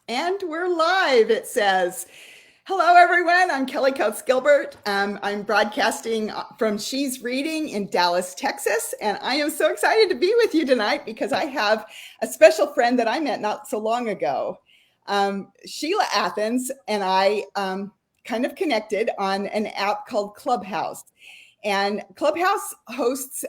And we're live, it says. Hello, everyone. I'm Kellie Gilbert. I'm broadcasting from She's Reading in Dallas, Texas. And I am so excited to be with you tonight because I have a special friend that I met not so long ago. Sheila Athens and I kind of connected on an app called Clubhouse. And Clubhouse hosts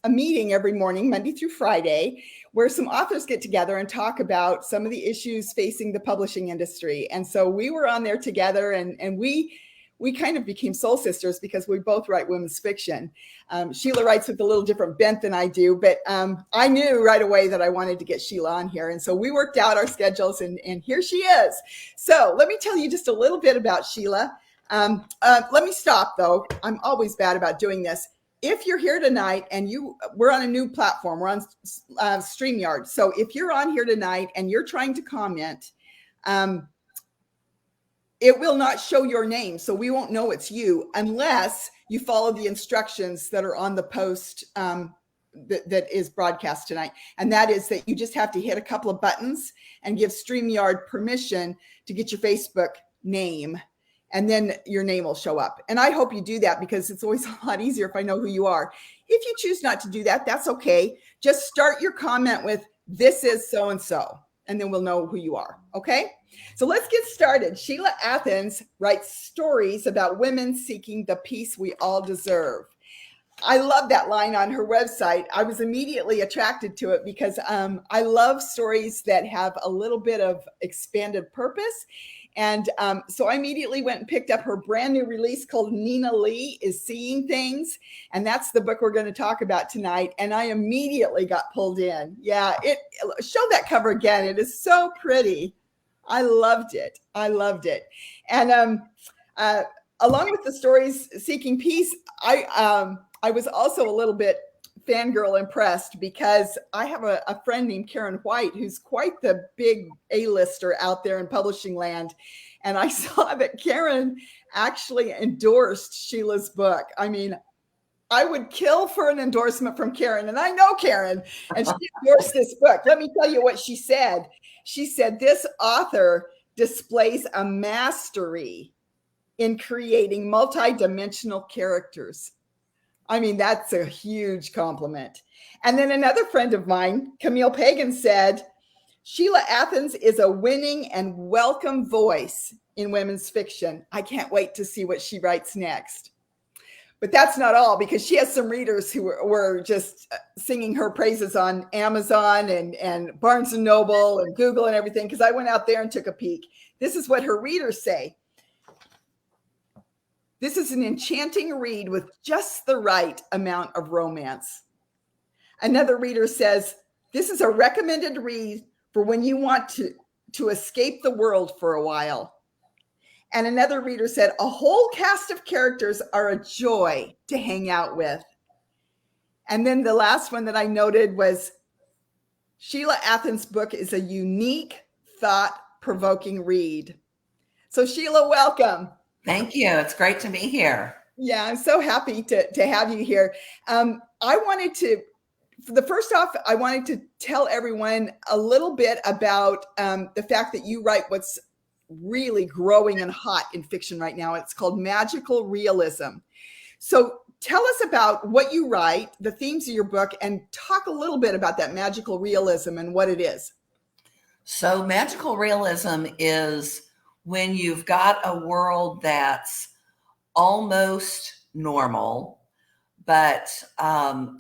a meeting every morning, Monday through Friday, where some authors get together and talk about some of the issues facing the publishing industry. And so we were on there together, and we kind of became soul sisters because we both write women's fiction. Sheila writes with a little different bent than I do, but I knew right away that I wanted to get Sheila on here. And so we worked out our schedules, and here she is. So let me tell you just a little bit about Sheila. Let me stop, though. I'm always bad about doing this. If you're here tonight and we're on a new platform, we're on StreamYard. So if you're on here tonight and you're trying to comment, it will not show your name. So we won't know it's you unless you follow the instructions that are on the post that is broadcast tonight. And that is that you just have to hit a couple of buttons and give StreamYard permission to get your Facebook name. And then your name will show up. And I hope you do that because it's always a lot easier if I know who you are. If you choose not to do that, that's okay. Just start your comment with, "This is so-and-so," and then we'll know who you are, okay? So let's get started. Sheila Athens writes stories about women seeking the peace we all deserve. I love that line on her website. I was immediately attracted to it because I love stories that have a little bit of expanded purpose. And so I immediately went and picked up her brand new release called Nina Lee is Seeing Things. And that's the book we're going to talk about tonight. And I immediately got pulled in. Yeah, show that cover again. It is so pretty. I loved it. And along with the stories seeking peace, I was also a little bit fangirl impressed because I have a friend named Karen White who's quite the big A-lister out there in publishing land. And I saw that Karen actually endorsed Sheila's book. I mean, I would kill for an endorsement from Karen, and I know Karen, and she endorsed this book. Let me tell you what she said. She said, "This author displays a mastery in creating multidimensional characters." I mean, that's a huge compliment. And then another friend of mine, Camille Pagan, said, "Sheila Athens is a winning and welcome voice in women's fiction. I can't wait to see what she writes next." But that's not all, because she has some readers who were just singing her praises on Amazon and Barnes & Noble and Google and everything, because I went out there and took a peek. This is what her readers say. "This is an enchanting read with just the right amount of romance." Another reader says, "This is a recommended read for when you want to escape the world for a while." And another reader said, "A whole cast of characters are a joy to hang out with." And then the last one that I noted was, "Sheila Athens' book is a unique, thought-provoking read." So Sheila, welcome. Thank you. It's great to be here. Yeah, I'm so happy to have you here. I wanted to tell everyone a little bit about the fact that you write what's really growing and hot in fiction right now. It's called magical realism. So tell us about what you write, the themes of your book, and talk a little bit about that magical realism and what it is. So magical realism is when you've got a world that's almost normal, but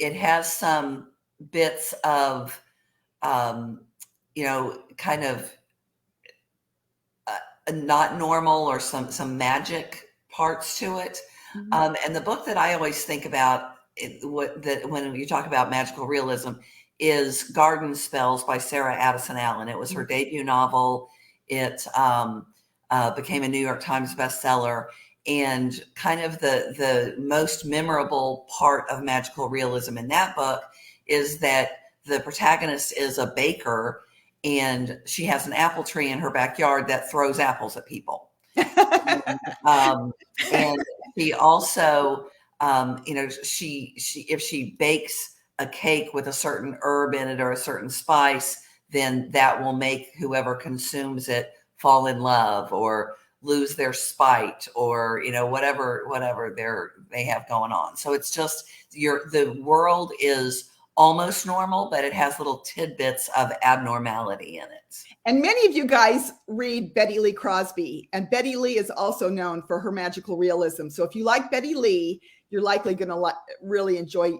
it has some bits of, kind of not normal, or some magic parts to it. Mm-hmm. And the book that I always think about when you talk about magical realism is Garden Spells by Sarah Addison Allen. It was her debut novel. It became a New York Times bestseller. And kind of the most memorable part of magical realism in that book is that the protagonist is a baker, and she has an apple tree in her backyard that throws apples at people. And she also, if she bakes a cake with a certain herb in it or a certain spice, then that will make whoever consumes it fall in love or lose their spite, or whatever they have going on. So it's just the world is almost normal, but it has little tidbits of abnormality in it. And many of you guys read Betty Lee Crosby, and Betty Lee is also known for her magical realism. So if you like Betty Lee, you're likely going to really enjoy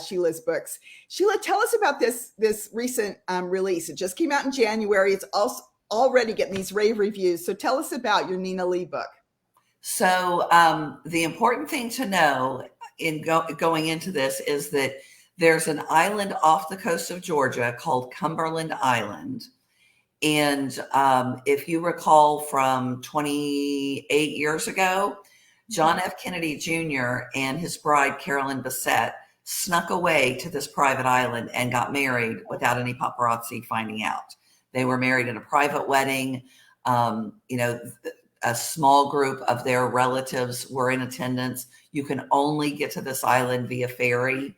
Sheila's books. Sheila, tell us about this recent release. It just came out in January. It's also already getting these rave reviews. So tell us about your Nina Lee book. So the important thing to know in going into this is that there's an island off the coast of Georgia called Cumberland Island. And if you recall from 28 years ago, John F. Kennedy Jr. and his bride, Carolyn Bessette, snuck away to this private island and got married without any paparazzi finding out. They were married in a private wedding. A small group of their relatives were in attendance. You can only get to this island via ferry.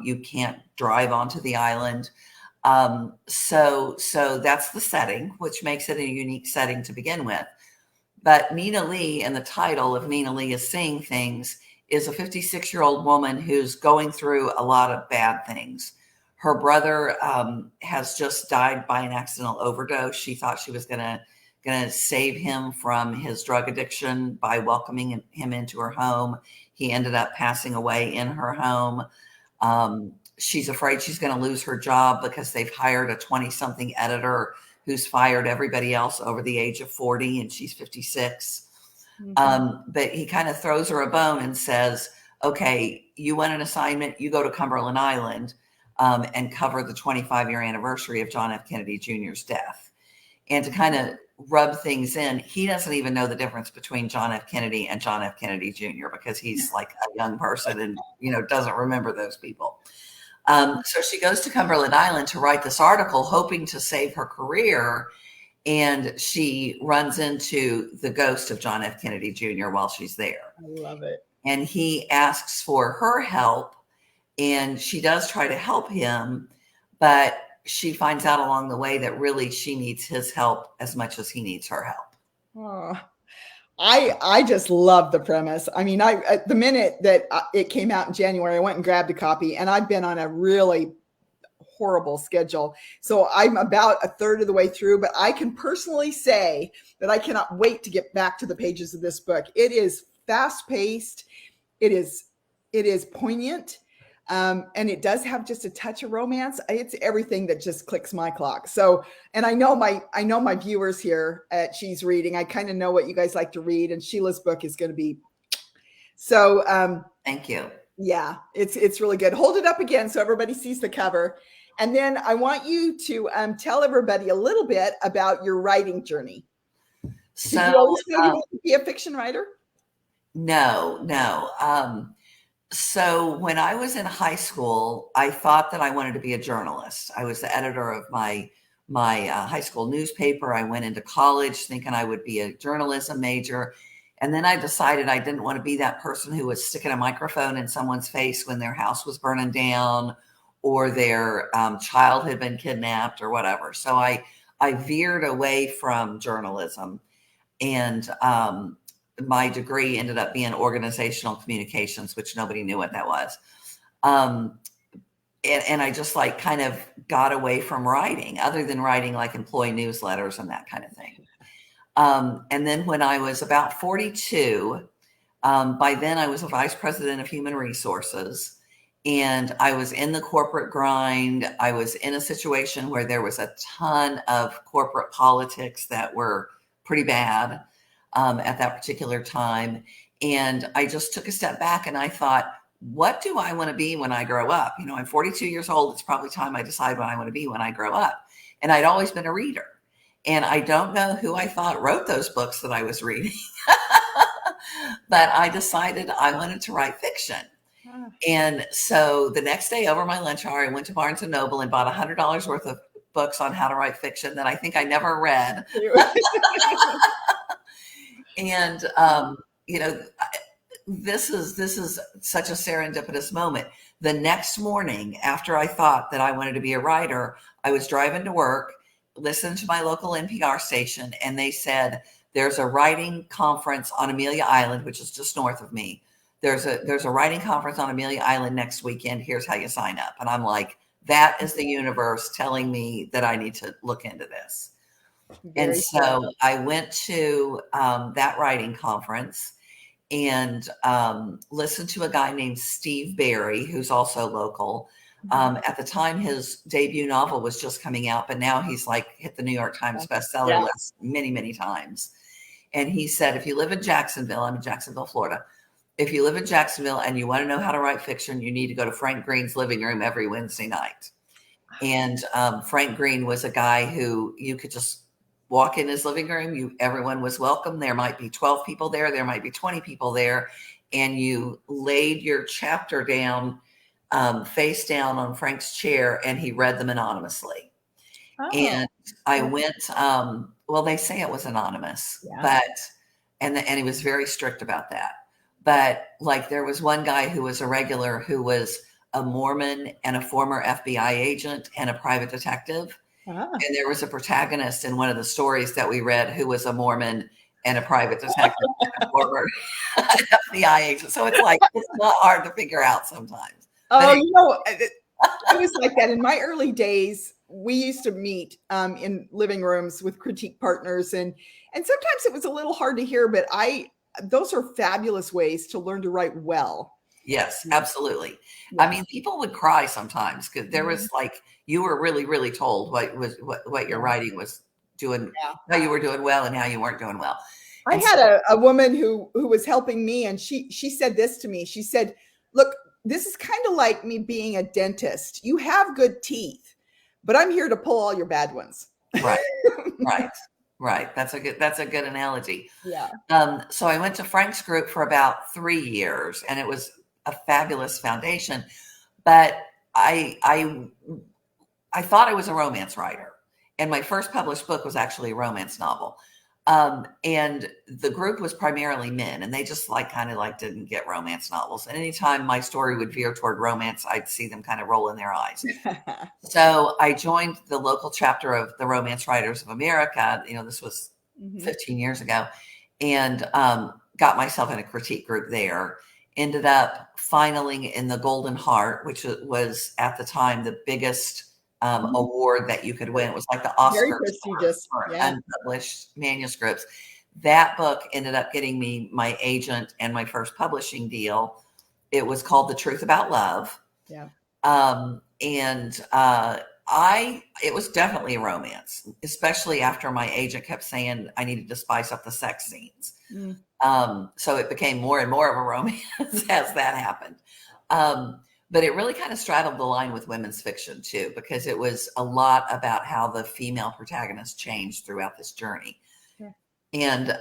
You can't drive onto the island. So that's the setting, which makes it a unique setting to begin with. But Nina Lee, and the title of Nina Lee is Seeing Things, is a 56-year-old woman who's going through a lot of bad things. Her brother has just died by an accidental overdose. She thought she was gonna save him from his drug addiction by welcoming him into her home. He ended up passing away in her home. She's afraid she's going to lose her job because they've hired a 20-something editor who's fired everybody else over the age of 40, and she's 56. But he kind of throws her a bone and says, okay, you want an assignment, you go to Cumberland Island and cover the 25-year anniversary of John F. Kennedy Jr.'s death. And to kind of rub things in, he doesn't even know the difference between John F. Kennedy and John F. Kennedy Jr. because he's like a young person and, doesn't remember those people. So she goes to Cumberland Island to write this article, hoping to save her career. And she runs into the ghost of John F. Kennedy Jr. while she's there. I love it. And he asks for her help, and she does try to help him, but she finds out along the way that really she needs his help as much as he needs her help. Oh, I just love the premise. I mean, the minute that it came out in January, I went and grabbed a copy, and I've been on a really horrible schedule. So I'm about a third of the way through, but I can personally say that I cannot wait to get back to the pages of this book. It is fast paced. It is poignant. And it does have just a touch of romance. It's everything that just clicks my clock. So, and I know my viewers here at She's Reading, I kind of know what you guys like to read, and Sheila's book is going to be. So, thank you. Yeah, it's really good. Hold it up again so everybody sees the cover. And then I want you to tell everybody a little bit about your writing journey. So, did you always know you wanted to be a fiction writer? No. So when I was in high school, I thought that I wanted to be a journalist. I was the editor of my high school newspaper. I went into college thinking I would be a journalism major. And then I decided I didn't want to be that person who was sticking a microphone in someone's face when their house was burning down or their child had been kidnapped or whatever. So I veered away from journalism, and my degree ended up being organizational communications, which nobody knew what that was. And I just kind of got away from writing, other than writing like employee newsletters and that kind of thing. And then when I was about 42, by then I was a vice president of human resources, and I was in the corporate grind. I was in a situation where there was a ton of corporate politics that were pretty bad at that particular time. And I just took a step back and I thought, what do I want to be when I grow up? I'm 42 years old. It's probably time I decide what I want to be when I grow up. And I'd always been a reader. And I don't know who I thought wrote those books that I was reading, but I decided I wanted to write fiction. And so the next day over my lunch hour, I went to Barnes & Noble and bought $100 worth of books on how to write fiction that I think I never read. And, this is such a serendipitous moment. the next morning, after I thought that I wanted to be a writer, I was driving to work, listened to my local NPR station, and they said, there's a writing conference on Amelia Island, which is just north of me. There's a writing conference on Amelia Island next weekend. Here's how you sign up. And I'm like, that is the universe telling me that I need to look into this. And so I went to that writing conference and listened to a guy named Steve Barry, who's also local. At the time, his debut novel was just coming out, but now he's like hit the New York Times bestseller list many, many times. And he said, if you live in Jacksonville, I'm in Jacksonville, Florida. If you live in Jacksonville and you want to know how to write fiction, you need to go to Frank Green's living room every Wednesday night. And Frank Green was a guy who you could just walk in his living room. Everyone was welcome. There might be 12 people there. There might be 20 people there. And you laid your chapter down, face down on Frank's chair, and he read them anonymously. And I went, well, they say it was anonymous, but, and he was very strict about that. But like, there was one guy who was a regular who was a Mormon and a former FBI agent and a private detective. And there was a protagonist in one of the stories that we read who was a Mormon and a private detective and a former FBI agent. So it's like, it's not hard to figure out sometimes. I was like that in my early days. We used to meet in living rooms with critique partners, and sometimes it was a little hard to hear, but those are fabulous ways to learn to write well. Yes, absolutely. I mean, people would cry sometimes because there was like, you were really, really told what your writing was doing, how you were doing well and how you weren't doing well. I had a woman who was helping me, and she said this to me. She said, look, this is kind of like me being a dentist. You have good teeth, but I'm here to pull all your bad ones. Right. That's a good analogy. Yeah. So I went to Frank's group for about 3 years, and it was a fabulous foundation. But I thought I was a romance writer, and my first published book was actually a romance novel. And the group was primarily men, and they just didn't get romance novels. And anytime my story would veer toward romance, I'd see them kind of roll in their eyes. So I joined the local chapter of the Romance Writers of America. This was 15 years ago, and got myself in a critique group there. Ended up finaling in the Golden Heart, which was at the time the biggest award that you could win. It was like the Oscar for unpublished manuscripts. That book ended up getting me my agent and my first publishing deal. It was called The Truth About Love. Yeah. It was definitely a romance, especially after my agent kept saying I needed to spice up the sex scenes. So it became more and more of a romance as that happened. But it really kind of straddled the line with women's fiction too, because it was a lot about how the female protagonist changed throughout this journey. Yeah. And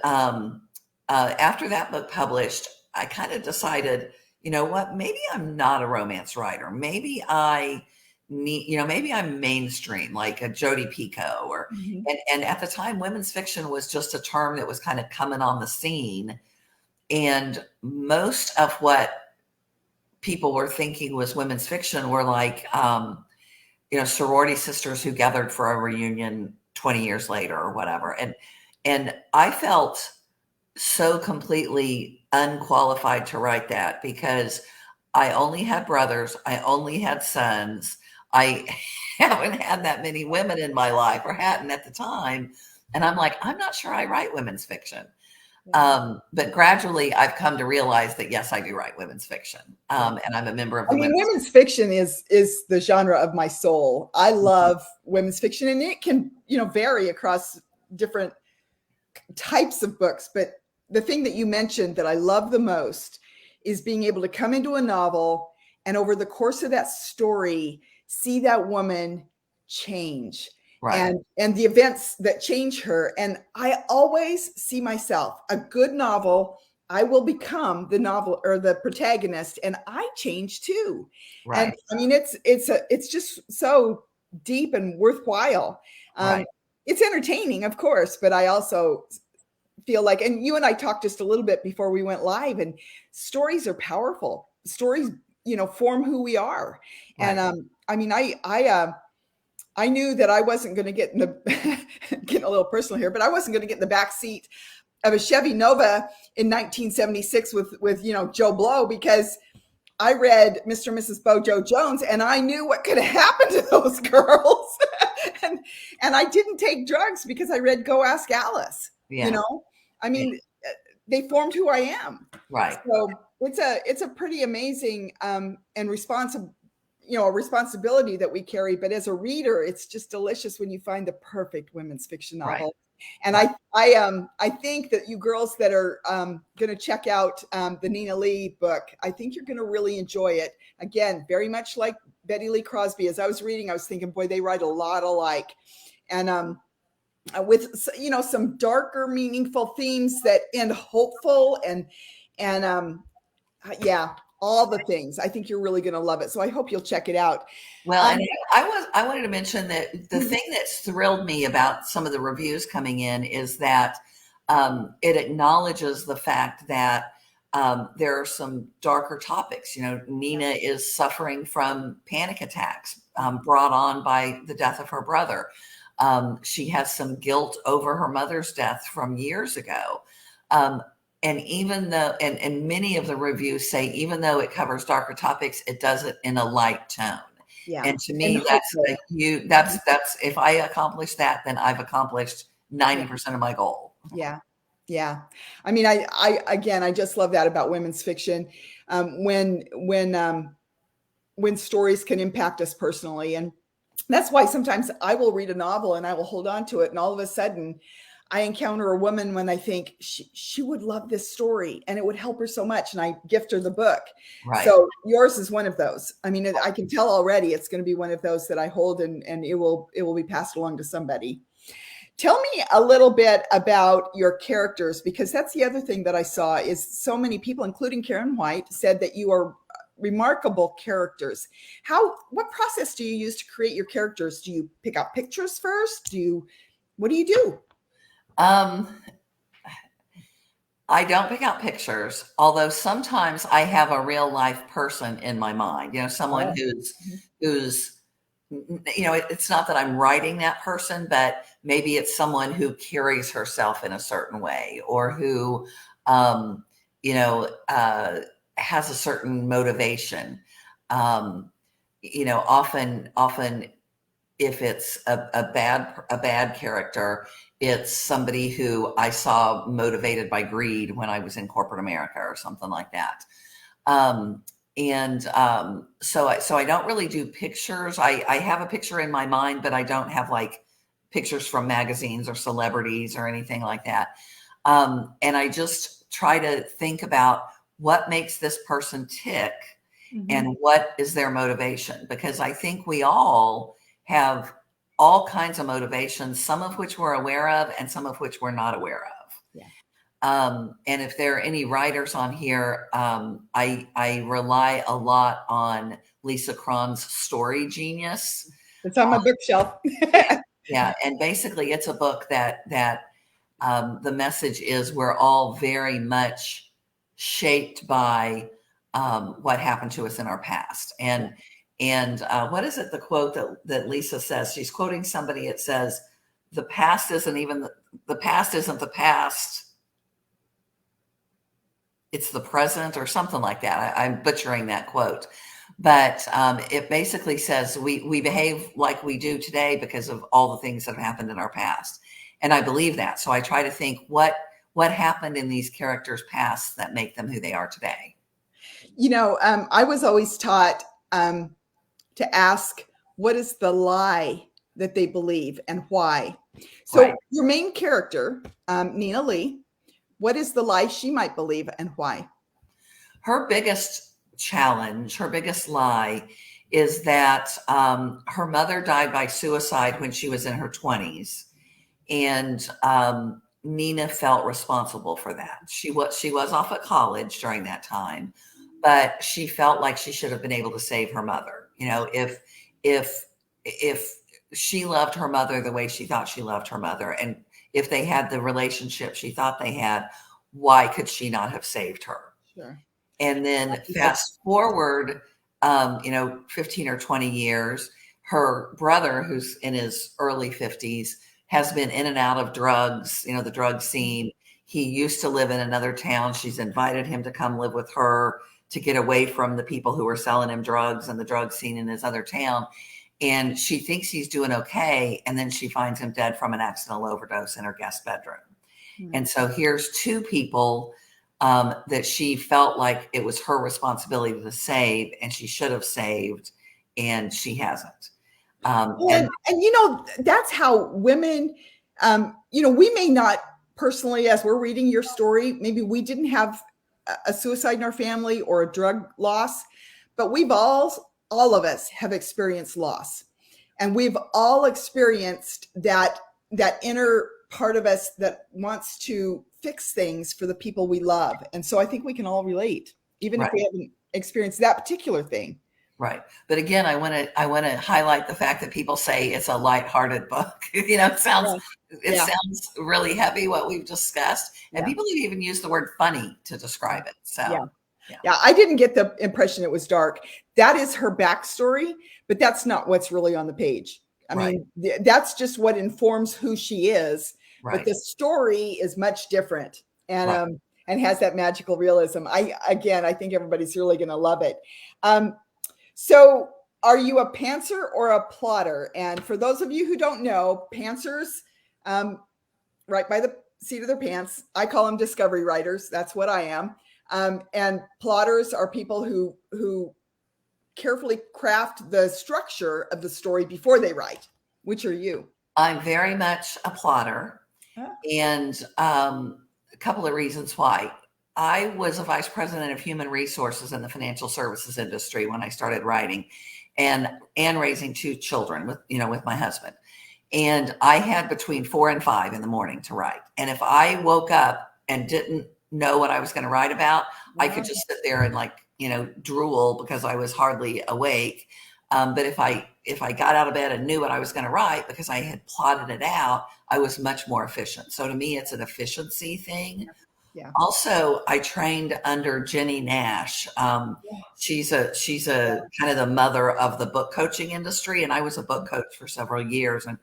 after that book published, I kind of decided, you know what, maybe I'm not a romance writer. Maybe I need, maybe I'm mainstream, like a Jodi Picoult or, and at the time, women's fiction was just a term that was kind of coming on the scene. And most of what people were thinking was women's fiction were like, sorority sisters who gathered for a reunion 20 years later or whatever. And I felt so completely unqualified to write that because I only had brothers. I only had sons. I haven't had that many women in my life, or hadn't at the time. And I'm like, I'm not sure I write women's fiction. But gradually I've come to realize that, yes, I do write women's fiction. And I'm a member of the women's fiction is the genre of my soul. I love women's fiction, and it can, vary across different types of books. But the thing that you mentioned that I love the most is being able to come into a novel and over the course of that story, see that woman change. Right. And the events that change her. And I always see myself, a good novel, I will become the novel or the protagonist, and I change too. Right. And I mean, it's just so deep and worthwhile. Right. It's entertaining, of course, but I also feel like, and you and I talked just a little bit before we went live, and stories are powerful. Stories form who we are. Right. And I mean, I knew that I wasn't going to get in the getting a little personal here, but I wasn't going to get in the back seat of a Chevy Nova in 1976 with Joe Blow, because I read Mr. and Mrs. Bojo Jones, and I knew what could have happened to those girls. and I didn't take drugs because I read Go Ask Alice. Yeah. I mean, they formed who I am. Right. So it's a pretty amazing and responsible, a responsibility that we carry. But as a reader, it's just delicious when you find the perfect women's fiction novel. Right. And I think that you girls that are going to check out the Nina Lee book, I think you're going to really enjoy it. Again, very much like Betty Lee Crosby. As I was reading, I was thinking, boy, they write a lot alike. And with some darker, meaningful themes that end hopeful and all the things. I think you're really going to love it. So I hope you'll check it out. Well, and I wanted to mention that the thing that's thrilled me about some of the reviews coming in is that it acknowledges the fact that there are some darker topics. Nina is suffering from panic attacks brought on by the death of her brother. She has some guilt over her mother's death from years ago. And even though, and many of the reviews say, even though it covers darker topics, it does it in a light tone. Yeah. And to me, that's if I accomplish that, then I've accomplished 90% of my goal. Yeah. Yeah. I mean, I just love that about women's fiction. When stories can impact us personally. And that's why sometimes I will read a novel and I will hold on to it. And all of a sudden I encounter a woman when I think she would love this story and it would help her so much. And I gift her the book. Right. So yours is one of those. I mean, I can tell already it's going to be one of those that I hold and it will be passed along to somebody. Tell me a little bit about your characters, because that's the other thing that I saw is so many people, including Karen White, said that you are remarkable characters. What process do you use to create your characters? Do you pick out pictures first? What do you do? I don't pick out pictures, although sometimes I have a real life person in my mind, someone who's, it's not that I'm writing that person, but maybe it's someone who carries herself in a certain way or who, has a certain motivation. Often if it's a bad character, it's somebody who I saw motivated by greed when I was in corporate America or something like that. So I don't really do pictures. I have a picture in my mind, but I don't have like pictures from magazines or celebrities or anything like that. And I just try to think about what makes this person tick and what is their motivation, because I think we all have all kinds of motivations, some of which we're aware of and some of which we're not aware of. Yeah. And if there are any writers on here, I rely a lot on Lisa Cron's Story Genius. It's on my bookshelf. Yeah. And basically it's a book that the message is we're all very much shaped by what happened to us in our past. And what is it, the quote that Lisa says? She's quoting somebody. It says, the past isn't the past, it's the present, or something like that. I'm butchering that quote. But it basically says we behave like we do today because of all the things that have happened in our past. And I believe that. So I try to think what happened in these characters' past that make them who they are today. I was always taught to ask, what is the lie that they believe and why? So Right. Your main character, Nina Lee, what is the lie she might believe and why? Her biggest challenge, her biggest lie is that her mother died by suicide when she was in her 20s. And Nina felt responsible for that. She was off at college during that time, but she felt like she should have been able to save her mother. If she loved her mother the way she thought she loved her mother, and if they had the relationship she thought they had, why could she not have saved her? Sure. And then fast forward 15 or 20 years. Her brother, who's in his early 50s, has been in and out of drugs, the drug scene. He used to live in another town. She's invited him to come live with her to get away from the people who were selling him drugs and the drug scene in his other town. And she thinks he's doing okay. And then she finds him dead from an accidental overdose in her guest bedroom. Mm-hmm. And so here's two people that she felt like it was her responsibility to save, and she should have saved, and she hasn't. And that's how women, we may not personally, as we're reading your story, maybe we didn't have a suicide in our family or a drug loss, but we've all of us have experienced loss, and we've all experienced that inner part of us that wants to fix things for the people we love. And so I think we can all relate, even if we haven't experienced that particular thing. Right. But again, I want to highlight the fact that people say it's a lighthearted book. It sounds really heavy, what we've discussed. And people even use the word funny to describe it. So yeah, I didn't get the impression it was dark. That is her backstory, but that's not what's really on the page. I mean, that's just what informs who she is. Right. But the story is much different and has that magical realism. I think everybody's really going to love it. So are you a pantser or a plotter? And for those of you who don't know, pantsers write by the seat of their pants. I call them discovery writers. That's what I am. And plotters are people who carefully craft the structure of the story before they write. Which are you? I'm very much a plotter. And a couple of reasons why. I was a vice president of human resources in the financial services industry when I started writing, and raising two children with my husband. And I had between 4 and 5 in the morning to write. And if I woke up and didn't know what I was going to write about, I could just sit there and drool because I was hardly awake. But if I got out of bed and knew what I was going to write because I had plotted it out, I was much more efficient. So to me, it's an efficiency thing. Yeah. Also, I trained under Jenny Nash. She's a kind of the mother of the book coaching industry. And I was a book coach for several years and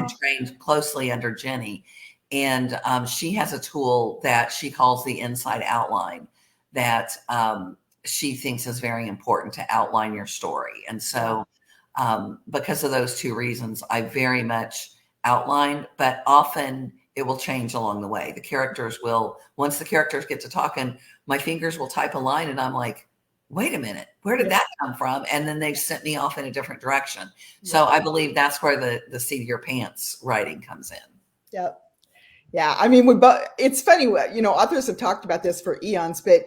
trained closely under Jenny. And she has a tool that she calls the inside outline that she thinks is very important to outline your story. And so because of those two reasons, I very much outlined, but often it will change along the way. The characters will, once the characters get to talking, my fingers will type a line and I'm like, wait a minute, where did that come from? And then they've sent me off in a different direction. So I believe that's where the seat of your pants writing comes in. Yep. Yeah. I mean, it's funny, authors have talked about this for eons, but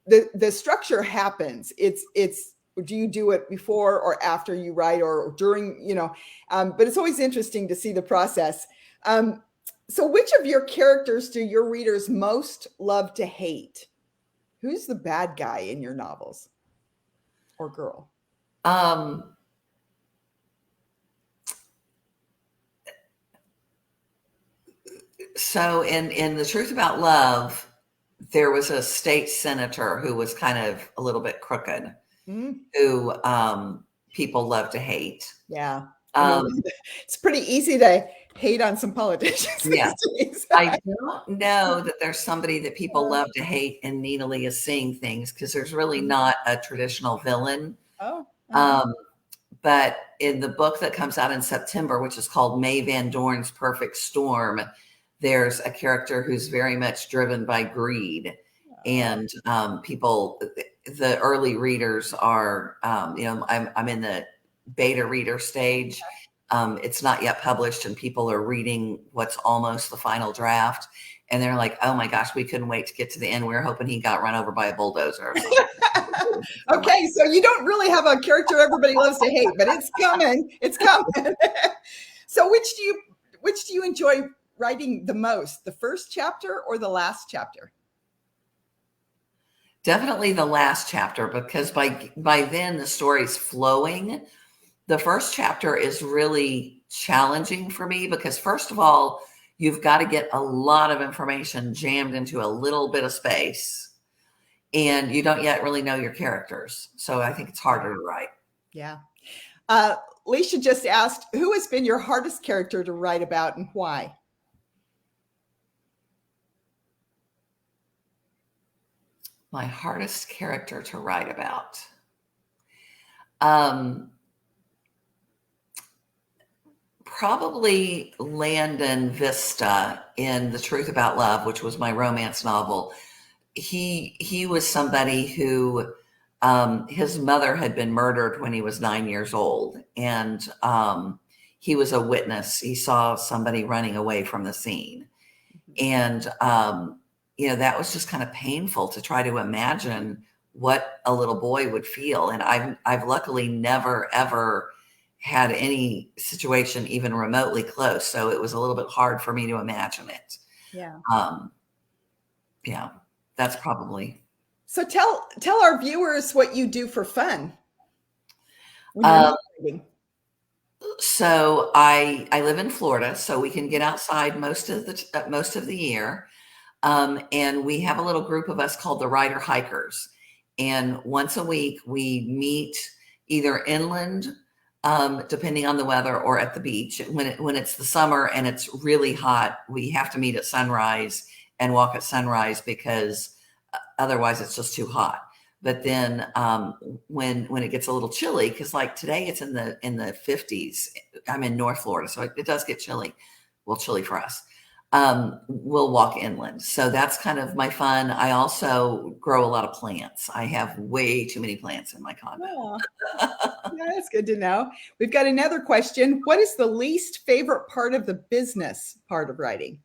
the structure happens. It's, do you do it before or after you write or during, but it's always interesting to see the process. So which of your characters do your readers most love to hate? Who's the bad guy in your novels or girl? So in The Truth About Love, there was a state senator who was kind of a little bit crooked, who people love to hate. Yeah. It's pretty easy to hate on some politicians. Yeah. I don't know that there's somebody that people love to hate in Needily Is Seeing Things, because there's really not a traditional villain. But in the book that comes out in September, which is called May Van Dorn's Perfect Storm, there's a character who's very much driven by greed. And people, the early readers are, I'm in the beta reader stage. It's not yet published and people are reading what's almost the final draft. And they're like, oh my gosh, we couldn't wait to get to the end. We were hoping he got run over by a bulldozer. Okay. So you don't really have a character everybody loves to hate, but it's coming. It's coming. So which do you enjoy writing the most, the first chapter or the last chapter? Definitely the last chapter, because by then the story's flowing. The first chapter is really challenging for me because, first of all, you've got to get a lot of information jammed into a little bit of space. and you don't yet really know your characters. So I think it's harder to write. Yeah. Leisha just asked, who has been your hardest character to write about and why? My hardest character to write about. Probably Landon Vista in The Truth About Love, which was my romance novel. He was somebody who his mother had been murdered when he was 9 years old, and he was a witness. He saw somebody running away from the scene, and that was just kind of painful to try to imagine what a little boy would feel. And I've luckily never ever had any situation even remotely close, so it was a little bit hard for me to imagine it. Yeah. Yeah, that's probably. So tell our viewers what you do for fun when you're not writing. So I live in Florida, so we can get outside most of the year, and we have a little group of us called the Rider Hikers, and once a week we meet either inland, depending on the weather, or at the beach. When it's the summer and it's really hot, we have to meet at sunrise and walk at sunrise because otherwise it's just too hot. But then when it gets a little chilly, because like today it's in the 50s. I'm in North Florida, so it does get chilly. Well, chilly for us. We'll walk inland. So that's kind of my fun. I also grow a lot of plants. I have way too many plants in my condo. Oh, yeah, that's good to know. We've got another question. What is the least favorite part of the business part of writing?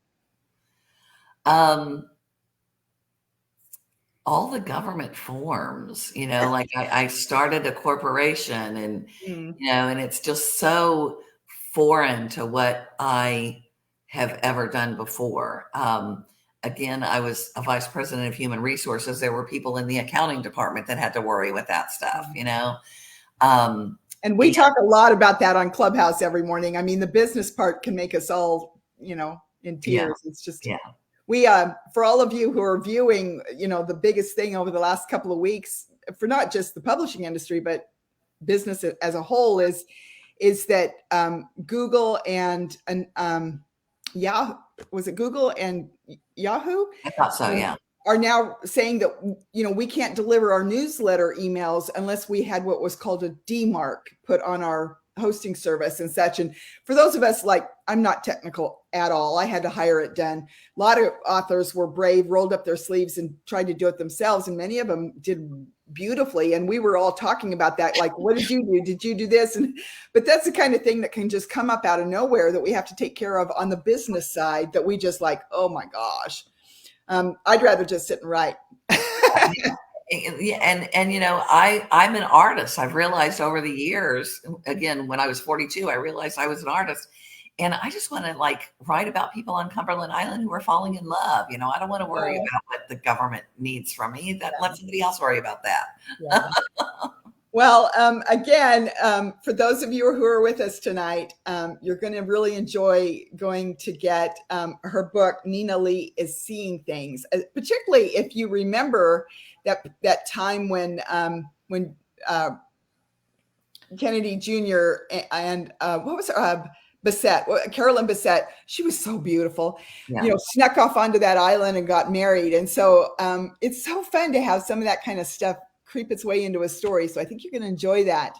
All the government forms, like I started a corporation, and, and it's just so foreign to what I have ever done before. Again, I was a vice president of human resources. There were people in the accounting department that had to worry with that stuff, And we talk a lot about that on Clubhouse every morning. I mean, the business part can make us all, in tears. Yeah. It's just, yeah. We, for all of you who are viewing, the biggest thing over the last couple of weeks, for not just the publishing industry, but business as a whole, is that Google and Yahoo, was it Google and Yahoo? I thought so, yeah. Are now saying that, we can't deliver our newsletter emails unless we had what was called a DMARC put on our hosting service and such. And for those of us, like, I'm not technical at all. I had to hire it done. A lot of authors were brave, rolled up their sleeves and tried to do it themselves. And many of them did beautifully. And we were all talking about that. Like, what did you do? Did you do this? But that's the kind of thing that can just come up out of nowhere that we have to take care of on the business side, that we just like, oh my gosh. I'd rather just sit and write. Yeah, and I'm an artist. I've realized over the years, again, when I was 42, I realized I was an artist, and I just want to write about people on Cumberland Island who are falling in love. I don't want to worry about what the government needs from me. Let somebody else worry about that. Yeah. Well, again, for those of you who are with us tonight, you're going to really enjoy going to get her book. Nina Lee is Seeing Things, particularly if you remember that time when Kennedy Jr. and what was her Bissett, Carolyn Bissett, she was so beautiful, snuck off onto that island and got married. And so it's so fun to have some of that kind of stuff creep its way into a story. So I think you're going to enjoy that.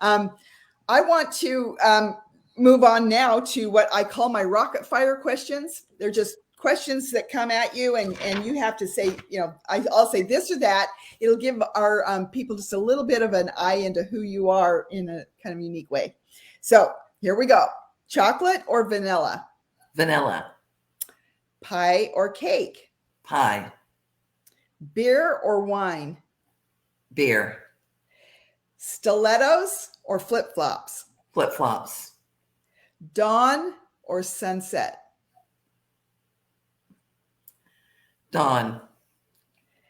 I want to move on now to what I call my rocket fire questions. They're just questions that come at you, and you have to say, I'll say this or that. It'll give our people just a little bit of an eye into who you are in a kind of unique way. So here we go. Chocolate or vanilla? Vanilla. Pie or cake? Pie. Beer or wine? Beer. Stilettos or flip-flops? Flip-flops. Dawn or sunset? Dawn.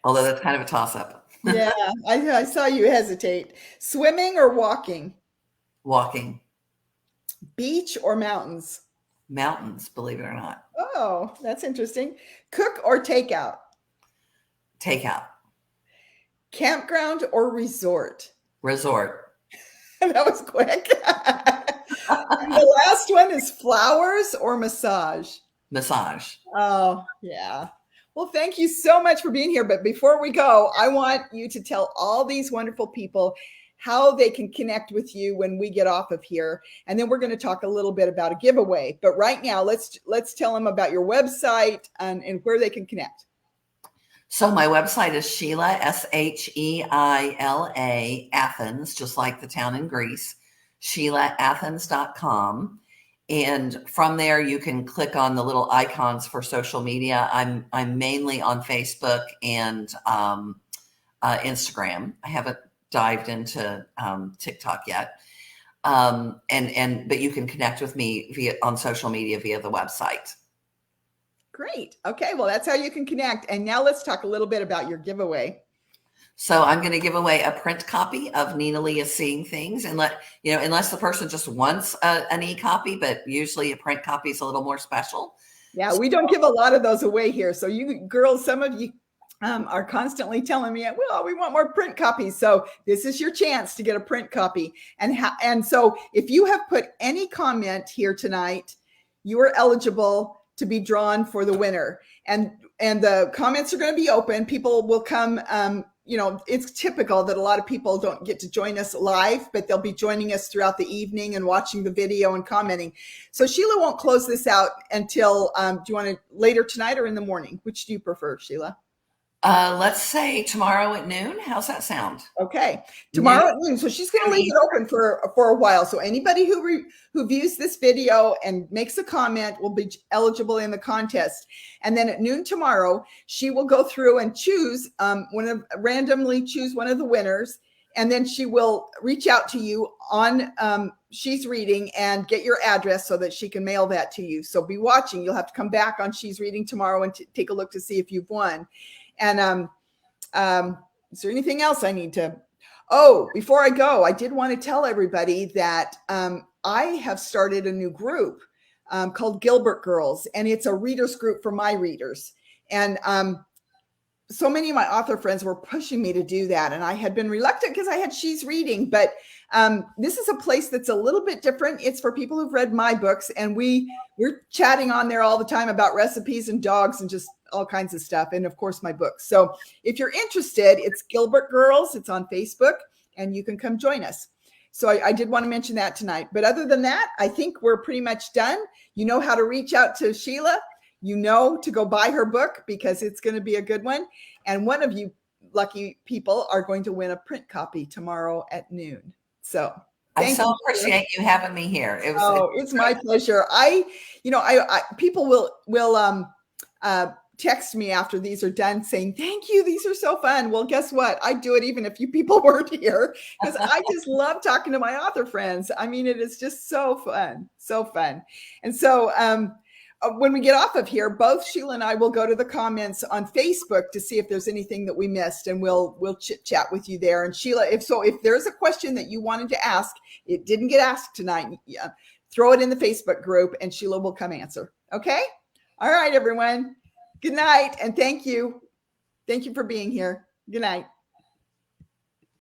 Although that's kind of a toss-up. Yeah, I saw you hesitate. Swimming or walking? Walking. Beach or mountains? Mountains, believe it or not. Oh, that's interesting. Cook or takeout? Takeout. Campground or resort? Resort. That was quick. And the last one is flowers or massage? Massage. Oh, yeah. Well, thank you so much for being here. But before we go, I want you to tell all these wonderful people how they can connect with you when we get off of here. And then we're going to talk a little bit about a giveaway. But right now, let's tell them about your website and where they can connect. So my website is Sheila, Sheila, Athens, just like the town in Greece, SheilaAthens.com. And from there, you can click on the little icons for social media. I'm mainly on Facebook and Instagram. I haven't dived into TikTok yet. But you can connect with me on social media via the website. Great. Okay. Well, that's how you can connect. And now let's talk a little bit about your giveaway. So I'm going to give away a print copy of Nina Leah Seeing Things, and unless the person just wants an e-copy, but usually a print copy is a little more special. Yeah, we don't give a lot of those away here. So you girls, some of you are constantly telling me, well, we want more print copies. So this is your chance to get a print copy. And so if you have put any comment here tonight, you are eligible to be drawn for the winner. And the comments are going to be open. People will come. It's typical that a lot of people don't get to join us live, but they'll be joining us throughout the evening and watching the video and commenting. So Sheila won't close this out until, do you want to later tonight or in the morning? Which do you prefer, Sheila? Let's say tomorrow at noon. How's that sound? Okay, tomorrow at noon. So she's going to leave it open for a while. So anybody who views this video and makes a comment will be eligible in the contest. And then at noon tomorrow, she will go through and choose randomly choose one of the winners. And then she will reach out to you on She's Reading and get your address so that she can mail that to you. So be watching. You'll have to come back on She's Reading tomorrow and take a look to see if you've won. And is there anything else I need to? Oh, before I go, I did want to tell everybody that I have started a new group called Gilbert Girls, and it's a readers group for my readers. And so many of my author friends were pushing me to do that, and I had been reluctant because I had She's Reading, but this is a place that's a little bit different. It's for people who've read my books, and we're chatting on there all the time about recipes and dogs and just all kinds of stuff, and of course my books. So if you're interested, it's Gilbert Girls. It's on Facebook, and you can come join us. So I did want to mention that tonight. But other than that, I think we're pretty much done. You know how to reach out to Sheila. You know to go buy her book because it's going to be a good one. And one of you lucky people are going to win a print copy tomorrow at noon. So I so appreciate you having me here. It's my pleasure. People will text me after these are done saying, thank you. These are so fun. Well, guess what? I do it even if you people weren't here because I just love talking to my author friends. I mean, it is just so fun, so fun. And so when we get off of here, both Sheila and I will go to the comments on Facebook to see if there's anything that we missed, and we'll chit chat with you there. And Sheila, if there's a question that you wanted to ask, it didn't get asked tonight, throw it in the Facebook group and Sheila will come answer. Okay. All right, everyone. Good night. And thank you. Thank you for being here. Good night.